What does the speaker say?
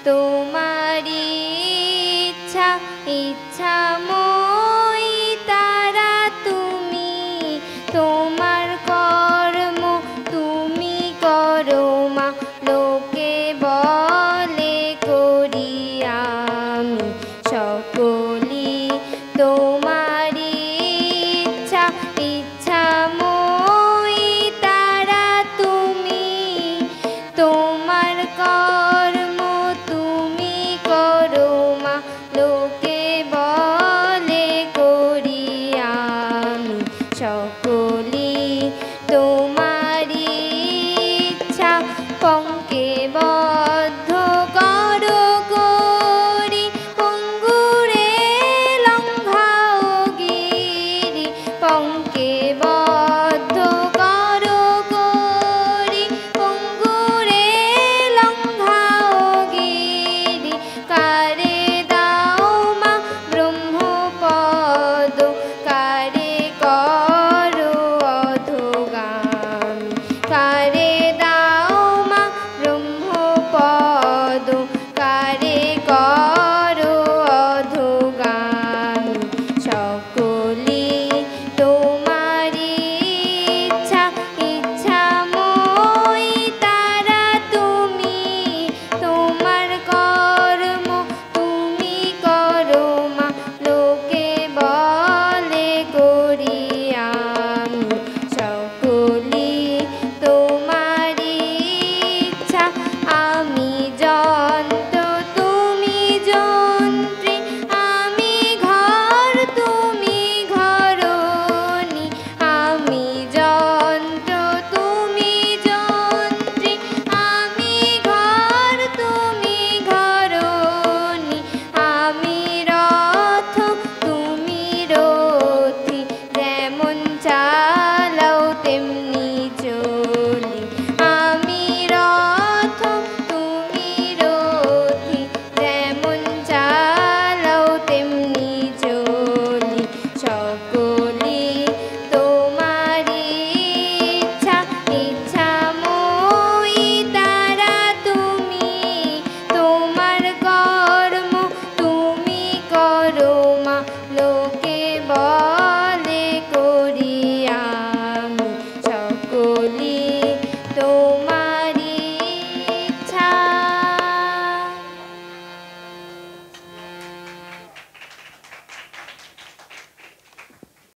তোমারি ইচ্ছা ইচ্ছাময়ী তারা তুমি, তোমার কর্ম তুমি করো মা, লোকে বলে করি আমি সকলি তোমারি ইচ্ছা ইচ্ছাময়ী তারা তুমি, তোমার কর্ম তুমি করো মা, লোকে বলে করি আমি সকলি তোমারি ইচ্ছা। পঙ্কে বদ্ধ করো করি পঙ্গুরে লঙ্ঘাও গিরি, পঙ্কে বদ্ধ করো করি পঙ্গুরে লঙ্ঘাও গিরি, কারে দাও মা ব্রহ্মপদ, কারে করো অধোগামী, কারে দাও মা ব্রহ্মপদ, কারে